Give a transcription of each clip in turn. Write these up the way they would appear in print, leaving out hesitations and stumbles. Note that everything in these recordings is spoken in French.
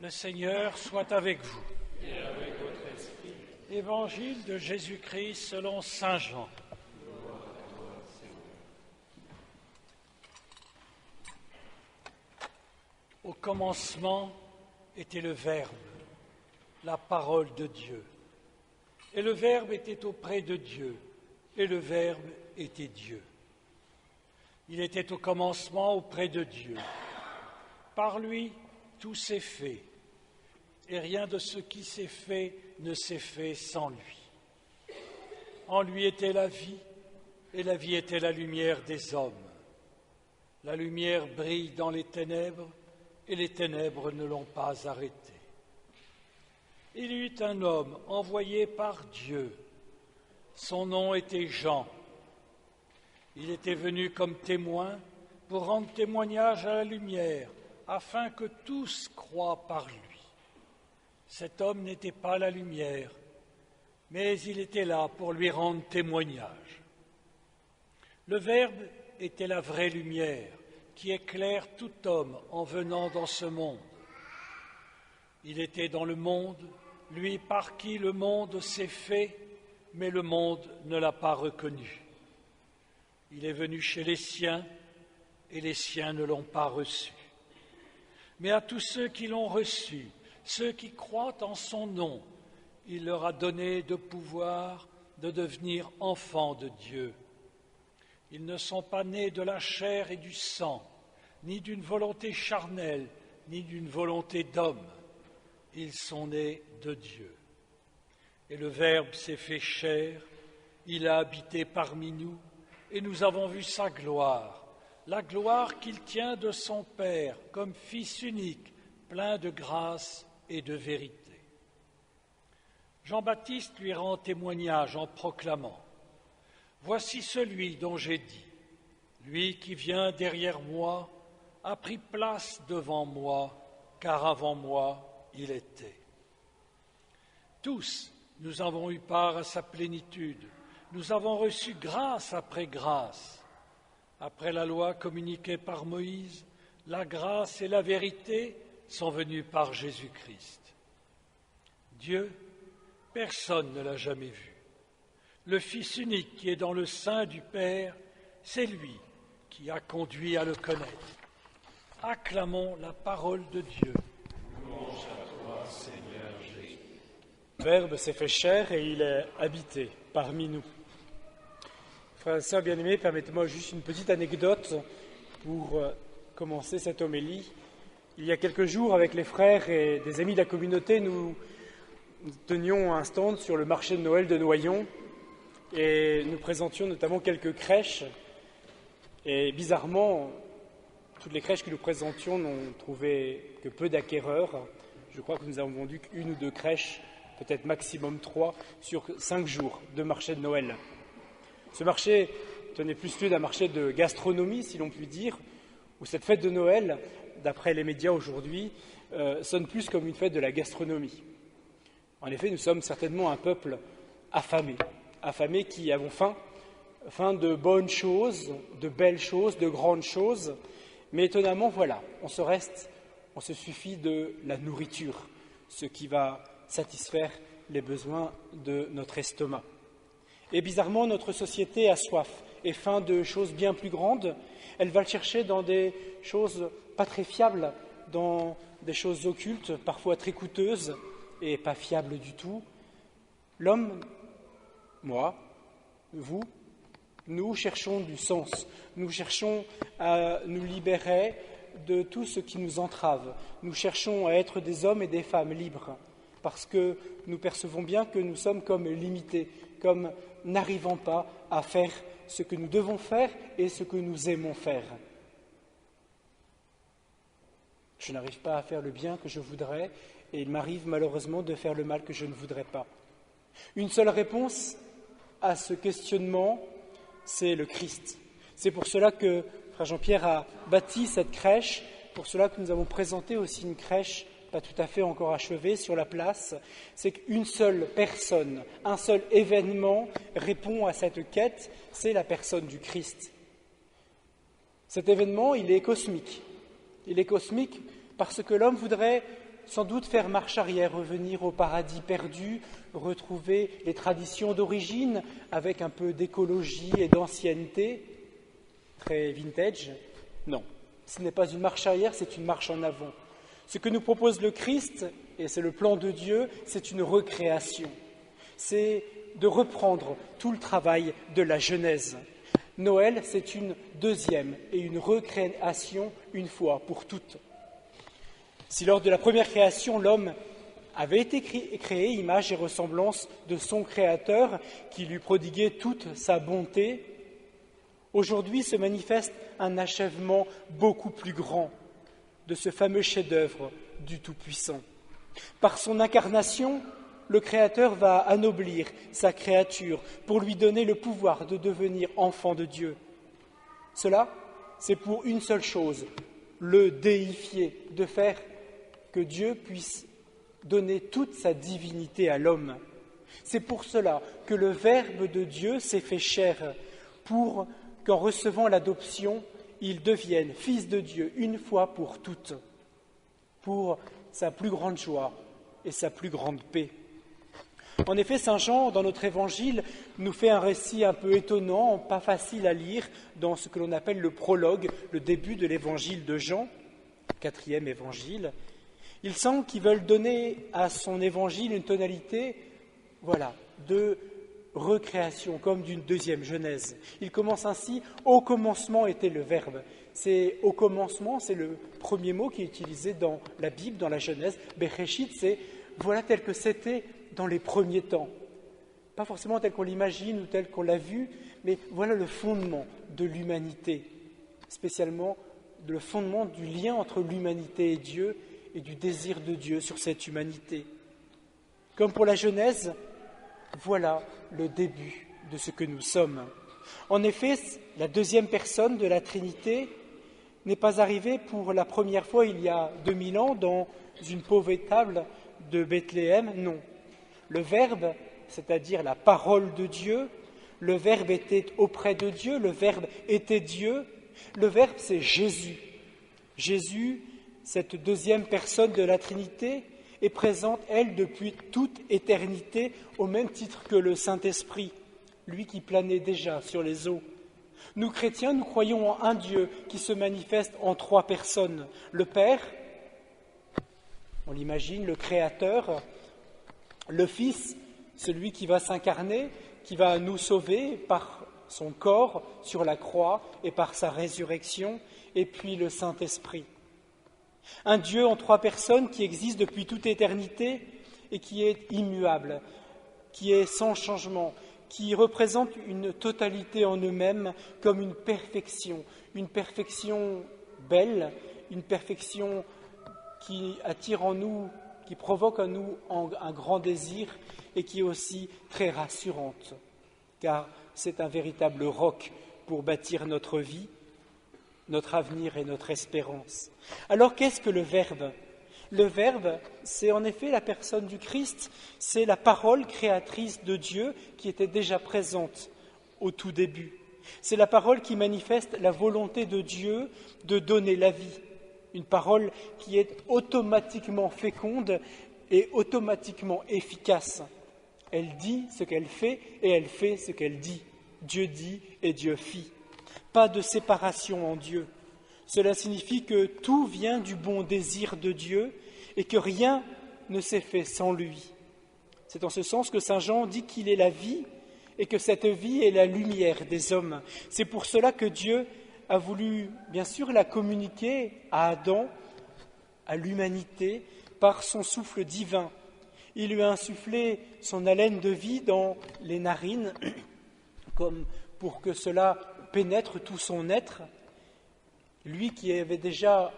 Le Seigneur soit avec vous. Et avec votre esprit. Évangile de Jésus-Christ selon saint Jean. Au commencement était le Verbe, la parole de Dieu. Et le Verbe était auprès de Dieu, et le Verbe était Dieu. Il était au commencement auprès de Dieu. Par lui, tout s'est fait, et rien de ce qui s'est fait ne s'est fait sans lui. En lui était la vie, et la vie était la lumière des hommes. La lumière brille dans les ténèbres, et les ténèbres ne l'ont pas arrêté. Il y eut un homme envoyé par Dieu. Son nom était Jean. Il était venu comme témoin pour rendre témoignage à la lumière, afin que tous croient par lui. Cet homme n'était pas la lumière, mais il était là pour lui rendre témoignage. Le Verbe était la vraie lumière qui éclaire tout homme en venant dans ce monde. Il était dans le monde, lui par qui le monde s'est fait, mais le monde ne l'a pas reconnu. Il est venu chez les siens, et les siens ne l'ont pas reçu. Mais à tous ceux qui l'ont reçu, ceux qui croient en son nom, il leur a donné de pouvoir de devenir enfants de Dieu. Ils ne sont pas nés de la chair et du sang, ni d'une volonté charnelle, ni d'une volonté d'homme. Ils sont nés de Dieu. Et le Verbe s'est fait chair, il a habité parmi nous, et nous avons vu sa gloire, la gloire qu'il tient de son Père comme Fils unique, plein de grâce et de vérité. Jean-Baptiste lui rend témoignage en proclamant « Voici celui dont j'ai dit, lui qui vient derrière moi a pris place devant moi, car avant moi il était. » Tous, nous avons eu part à sa plénitude, nous avons reçu grâce après grâce. Après la loi communiquée par Moïse, la grâce et la vérité sont venues par Jésus-Christ. Dieu, personne ne l'a jamais vu. Le Fils unique qui est dans le sein du Père, c'est lui qui a conduit à le connaître. Acclamons la parole de Dieu. Louange à toi, Seigneur Jésus. Le Verbe s'est fait chair et il est habité parmi nous. Frères et sœurs bien-aimés, permettez-moi juste une petite anecdote pour commencer cette homélie. Il y a quelques jours, avec les frères et des amis de la communauté, nous tenions un stand sur le marché de Noël de Noyon et nous présentions notamment quelques crèches. Et bizarrement, toutes les crèches que nous présentions n'ont trouvé que peu d'acquéreurs. Je crois que nous avons vendu qu'une ou deux crèches, peut-être maximum 3, sur 5 jours de marché de Noël. Ce marché tenait plus lieu d'un marché de gastronomie, si l'on peut dire, où cette fête de Noël, d'après les médias aujourd'hui, sonne plus comme une fête de la gastronomie. En effet, nous sommes certainement un peuple affamé qui avons faim de bonnes choses, de belles choses, de grandes choses, mais étonnamment, voilà, on se suffit de la nourriture, ce qui va satisfaire les besoins de notre estomac. Et bizarrement, notre société a soif et faim de choses bien plus grandes. Elle va le chercher dans des choses pas très fiables, dans des choses occultes, parfois très coûteuses et pas fiables du tout. L'homme, moi, vous, nous cherchons du sens. Nous cherchons à nous libérer de tout ce qui nous entrave. Nous cherchons à être des hommes et des femmes libres, parce que nous percevons bien que nous sommes comme limités, comme n'arrivant pas à faire ce que nous devons faire et ce que nous aimons faire. Je n'arrive pas à faire le bien que je voudrais et il m'arrive malheureusement de faire le mal que je ne voudrais pas. Une seule réponse à ce questionnement, c'est le Christ. C'est pour cela que Frère Jean-Pierre a bâti cette crèche, pour cela que nous avons présenté aussi une crèche pas tout à fait encore achevée sur la place. C'est qu'une seule personne, un seul événement répond à cette quête, c'est la personne du Christ. Cet événement, il est cosmique. Il est cosmique parce que l'homme voudrait sans doute faire marche arrière, revenir au paradis perdu, retrouver les traditions d'origine avec un peu d'écologie et d'ancienneté, très vintage. Non, ce n'est pas une marche arrière, c'est une marche en avant. Ce que nous propose le Christ, et c'est le plan de Dieu, c'est une recréation. C'est de reprendre tout le travail de la Genèse. Noël, c'est une deuxième et une recréation une fois pour toutes. Si lors de la première création, l'homme avait été créé, image et ressemblance de son Créateur, qui lui prodiguait toute sa bonté, aujourd'hui se manifeste un achèvement beaucoup plus grand de ce fameux chef-d'œuvre du Tout-Puissant. Par son incarnation, le Créateur va anoblir sa créature pour lui donner le pouvoir de devenir enfant de Dieu. Cela, c'est pour une seule chose, le déifier, de faire que Dieu puisse donner toute sa divinité à l'homme. C'est pour cela que le Verbe de Dieu s'est fait chair, pour qu'en recevant l'adoption, il devienne fils de Dieu une fois pour toutes, pour sa plus grande joie et sa plus grande paix. En effet, Saint Jean, dans notre évangile, nous fait un récit un peu étonnant, pas facile à lire, dans ce que l'on appelle le prologue, le début de l'évangile de Jean, 4e évangile. Il semble qu'ils veulent donner à son évangile une tonalité, de recréation, comme d'une deuxième Genèse. Il commence ainsi, « Au commencement était le Verbe ». C'est « au commencement », c'est le premier mot qui est utilisé dans la Bible, dans la Genèse. « Bereshit », c'est « voilà tel que c'était dans les premiers temps ». Pas forcément tel qu'on l'imagine ou tel qu'on l'a vu, mais voilà le fondement de l'humanité, spécialement le fondement du lien entre l'humanité et Dieu, et du désir de Dieu sur cette humanité. Comme pour la Genèse, voilà le début de ce que nous sommes. En effet, la deuxième personne de la Trinité n'est pas arrivée pour la première fois il y a 2000 ans dans une pauvre étable de Bethléem, non. Le Verbe, c'est-à-dire la parole de Dieu, le Verbe était auprès de Dieu, le Verbe était Dieu, le Verbe c'est Jésus. Jésus, cette deuxième personne de la Trinité, est présente, elle, depuis toute éternité, au même titre que le Saint-Esprit, lui qui planait déjà sur les eaux. Nous, chrétiens, nous croyons en un Dieu qui se manifeste en trois personnes. Le Père, on l'imagine, le Créateur, le Fils, celui qui va s'incarner, qui va nous sauver par son corps sur la croix et par sa résurrection, et puis le Saint-Esprit. Un Dieu en trois personnes qui existe depuis toute éternité et qui est immuable, qui est sans changement, qui représente une totalité en eux-mêmes comme une perfection belle, une perfection qui attire en nous, qui provoque en nous un grand désir et qui est aussi très rassurante, car c'est un véritable roc pour bâtir notre vie, notre avenir et notre espérance. Alors qu'est-ce que le Verbe ? Le Verbe, c'est en effet la personne du Christ, c'est la parole créatrice de Dieu qui était déjà présente au tout début. C'est la parole qui manifeste la volonté de Dieu de donner la vie, une parole qui est automatiquement féconde et automatiquement efficace. Elle dit ce qu'elle fait et elle fait ce qu'elle dit. Dieu dit et Dieu fit. Pas de séparation en Dieu. Cela signifie que tout vient du bon désir de Dieu et que rien ne s'est fait sans lui. C'est en ce sens que saint Jean dit qu'il est la vie et que cette vie est la lumière des hommes. C'est pour cela que Dieu a voulu, bien sûr, la communiquer à Adam, à l'humanité, par son souffle divin. Il lui a insufflé son haleine de vie dans les narines, comme pour que cela pénètre tout son être. Lui qui avait déjà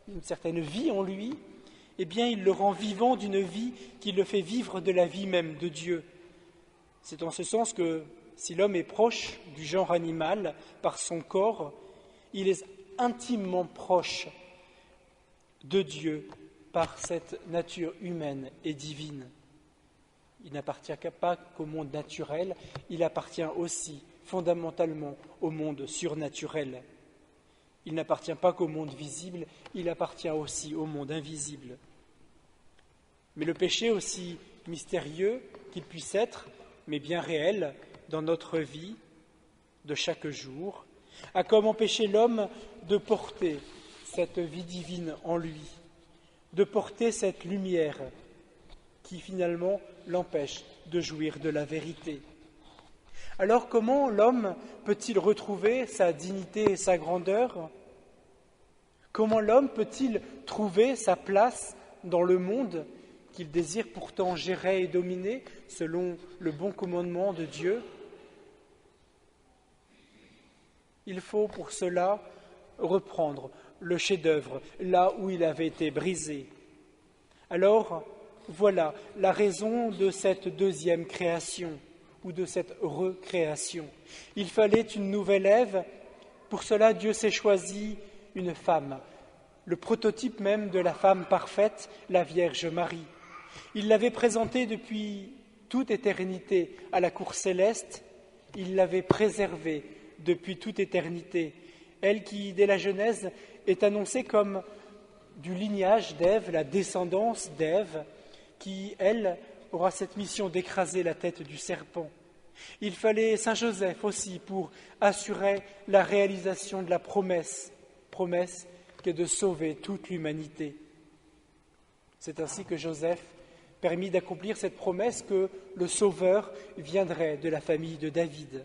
une certaine vie en lui, eh bien il le rend vivant d'une vie qui le fait vivre de la vie même de Dieu. C'est en ce sens que si l'homme est proche du genre animal par son corps, il est intimement proche de Dieu par cette nature humaine et divine. Il n'appartient pas qu'au monde naturel, il appartient aussi fondamentalement au monde surnaturel. Il n'appartient pas qu'au monde visible, il appartient aussi au monde invisible. Mais le péché, aussi mystérieux qu'il puisse être, mais bien réel dans notre vie de chaque jour, a comme empêché l'homme de porter cette vie divine en lui, de porter cette lumière qui finalement l'empêche de jouir de la vérité. Alors comment l'homme peut-il retrouver sa dignité et sa grandeur ? Comment l'homme peut-il trouver sa place dans le monde qu'il désire pourtant gérer et dominer selon le bon commandement de Dieu ? Il faut pour cela reprendre le chef-d'œuvre là où il avait été brisé. Alors, voilà la raison de cette deuxième création ou de cette recréation. Il fallait une nouvelle Ève. Pour cela, Dieu s'est choisi une femme, le prototype même de la femme parfaite, la Vierge Marie. Il l'avait présentée depuis toute éternité à la cour céleste, il l'avait préservée depuis toute éternité. Elle qui, dès la Genèse, est annoncée comme du lignage d'Ève, la descendance d'Ève, qui, elle, aura cette mission d'écraser la tête du serpent. Il fallait Saint Joseph aussi pour assurer la réalisation de la promesse qui est de sauver toute l'humanité. C'est ainsi que Joseph permit d'accomplir cette promesse que le Sauveur viendrait de la famille de David.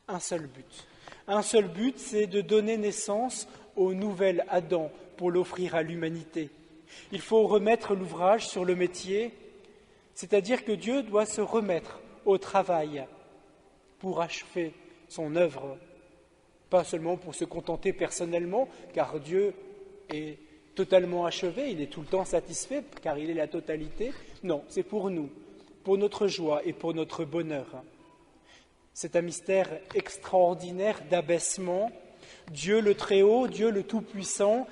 Un seul but, c'est de donner naissance au nouvel Adam pour l'offrir à l'humanité. Il faut remettre l'ouvrage sur le métier, c'est-à-dire que Dieu doit se remettre au travail pour achever son œuvre, pas seulement pour se contenter personnellement, car Dieu est totalement achevé, il est tout le temps satisfait, car il est la totalité. Non, c'est pour nous, pour notre joie et pour notre bonheur. C'est un mystère extraordinaire d'abaissement. Dieu le Très-Haut, Dieu le Tout-Puissant,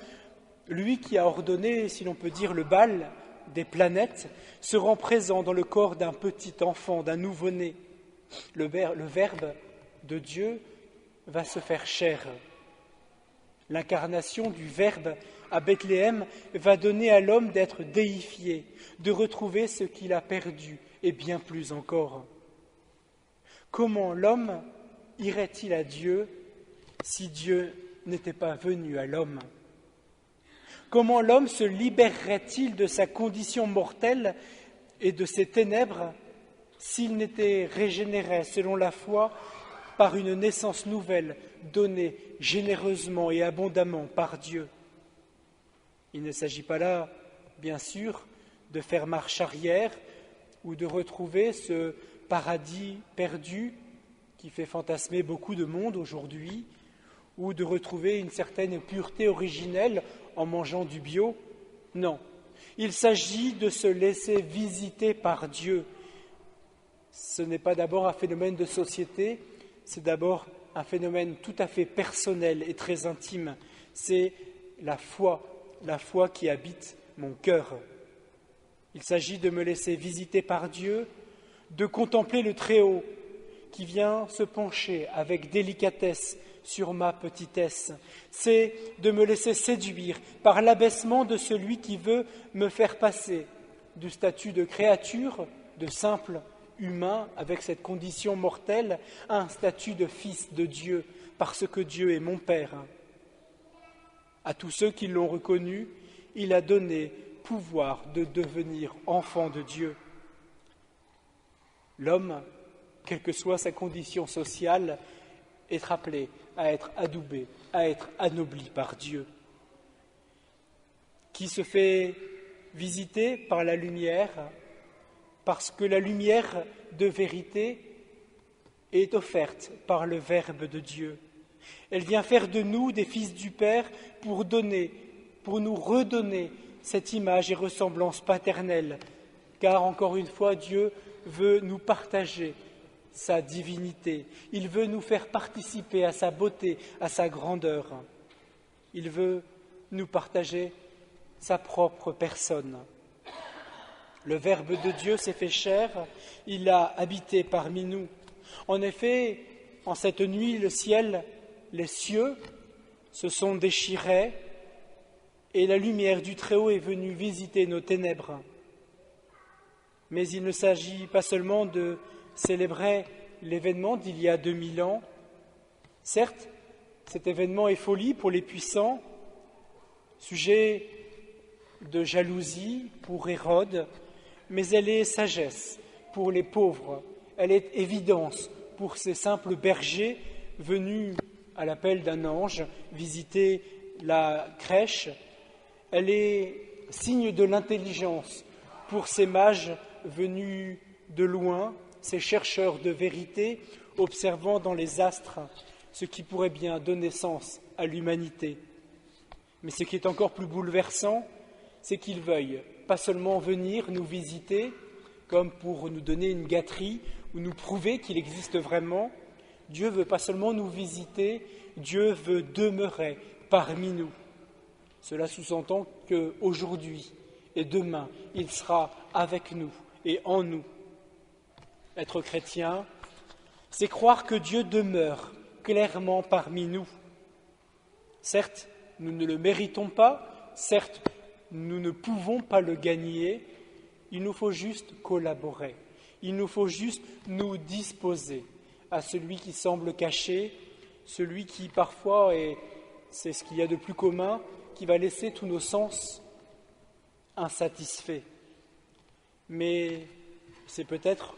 lui qui a ordonné, si l'on peut dire, le bal des planètes, se rend présent dans le corps d'un petit enfant, d'un nouveau-né. Le Verbe de Dieu va se faire chair. L'incarnation du Verbe à Bethléem va donner à l'homme d'être déifié, de retrouver ce qu'il a perdu, et bien plus encore. Comment l'homme irait-il à Dieu si Dieu n'était pas venu à l'homme ? Comment l'homme se libérerait-il de sa condition mortelle et de ses ténèbres s'il n'était régénéré selon la foi par une naissance nouvelle donnée généreusement et abondamment par Dieu ? Il ne s'agit pas là, bien sûr, de faire marche arrière ou de retrouver ce paradis perdu qui fait fantasmer beaucoup de monde aujourd'hui, ou de retrouver une certaine pureté originelle en mangeant du bio. Non, il s'agit de se laisser visiter par Dieu. Ce n'est pas d'abord un phénomène de société, c'est d'abord un phénomène tout à fait personnel et très intime. C'est la foi qui habite mon cœur. Il s'agit de me laisser visiter par Dieu, de contempler le Très-Haut qui vient se pencher avec délicatesse sur ma petitesse. C'est de me laisser séduire par l'abaissement de celui qui veut me faire passer du statut de créature, de simple humain avec cette condition mortelle, à un statut de fils de Dieu, parce que Dieu est mon Père. À tous ceux qui l'ont reconnu, il a donné pouvoir de devenir enfant de Dieu. L'homme, quelle que soit sa condition sociale, est appelé à être adoubé, à être anobli par Dieu, qui se fait visiter par la lumière, parce que la lumière de vérité est offerte par le Verbe de Dieu. Elle vient faire de nous des fils du Père pour nous redonner cette image et ressemblance paternelle, car encore une fois, Dieu veut nous partager sa divinité. Il veut nous faire participer à sa beauté, à sa grandeur. Il veut nous partager sa propre personne. Le Verbe de Dieu s'est fait chair, il a habité parmi nous. En effet, en cette nuit, le ciel, les cieux se sont déchirés et la lumière du Très-Haut est venue visiter nos ténèbres. Mais il ne s'agit pas seulement de célébrer l'événement d'il y a 2000 ans. Certes, cet événement est folie pour les puissants, sujet de jalousie pour Hérode, mais elle est sagesse pour les pauvres, elle est évidence pour ces simples bergers venus à l'appel d'un ange visiter la crèche, elle est signe de l'intelligence pour ces mages venus de loin, ces chercheurs de vérité, observant dans les astres ce qui pourrait bien donner sens à l'humanité. Mais ce qui est encore plus bouleversant, c'est qu'ils veuillent pas seulement venir nous visiter, comme pour nous donner une gâterie ou nous prouver qu'il existe vraiment. Dieu veut pas seulement nous visiter, Dieu veut demeurer parmi nous. Cela sous-entend qu'aujourd'hui et demain, il sera avec nous et en nous. Être chrétien, c'est croire que Dieu demeure clairement parmi nous. Certes, nous ne le méritons pas, certes, nous ne pouvons pas le gagner, il nous faut juste collaborer, il nous faut juste nous disposer à celui qui semble caché, celui qui parfois, et c'est ce qu'il y a de plus commun, qui va laisser tous nos sens insatisfaits. Mais c'est peut-être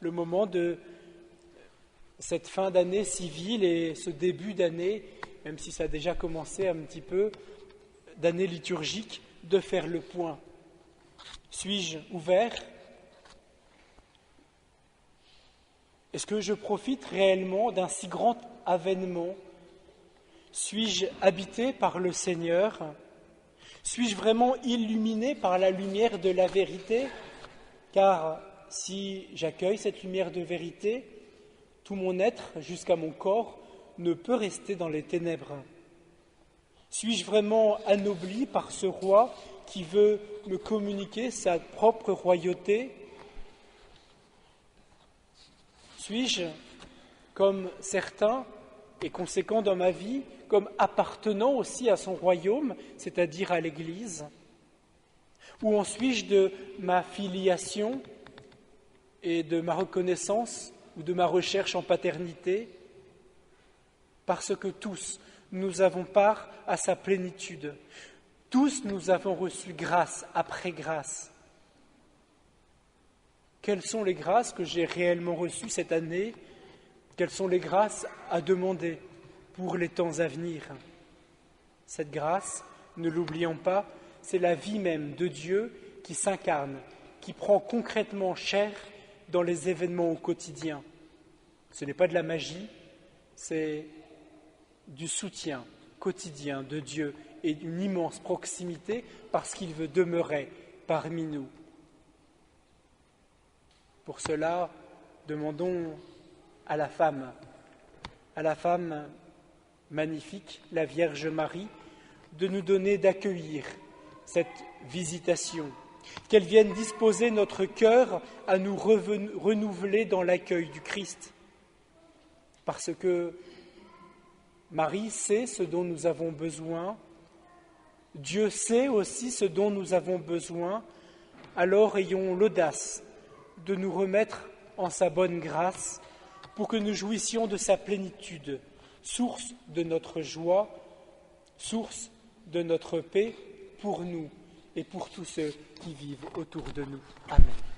le moment de cette fin d'année civile et ce début d'année, même si ça a déjà commencé un petit peu, d'année liturgique, de faire le point. Suis-je ouvert? Est-ce que je profite réellement d'un si grand avènement? Suis-je habité par le Seigneur? Suis-je vraiment illuminé par la lumière de la vérité? Car si j'accueille cette lumière de vérité, tout mon être, jusqu'à mon corps, ne peut rester dans les ténèbres. Suis-je vraiment anobli par ce roi qui veut me communiquer sa propre royauté? Suis-je, comme certains, et conséquent dans ma vie, comme appartenant aussi à son royaume, c'est-à-dire à l'Église? Où en suis-je de ma filiation et de ma reconnaissance ou de ma recherche en paternité? Parce que tous, nous avons part à sa plénitude. Tous, nous avons reçu grâce après grâce. Quelles sont les grâces que j'ai réellement reçues cette année? Quelles sont les grâces à demander pour les temps à venir? Cette grâce, ne l'oublions pas, c'est la vie même de Dieu qui s'incarne, qui prend concrètement chair dans les événements au quotidien. Ce n'est pas de la magie, c'est du soutien quotidien de Dieu et d'une immense proximité parce qu'il veut demeurer parmi nous. Pour cela, demandons à la femme magnifique, la Vierge Marie, de nous donner d'accueillir cette visitation, qu'elle vienne disposer notre cœur à nous renouveler dans l'accueil du Christ. Parce que Marie sait ce dont nous avons besoin, Dieu sait aussi ce dont nous avons besoin, alors ayons l'audace de nous remettre en sa bonne grâce pour que nous jouissions de sa plénitude, source de notre joie, source de notre paix pour nous et pour tous ceux qui vivent autour de nous. Amen.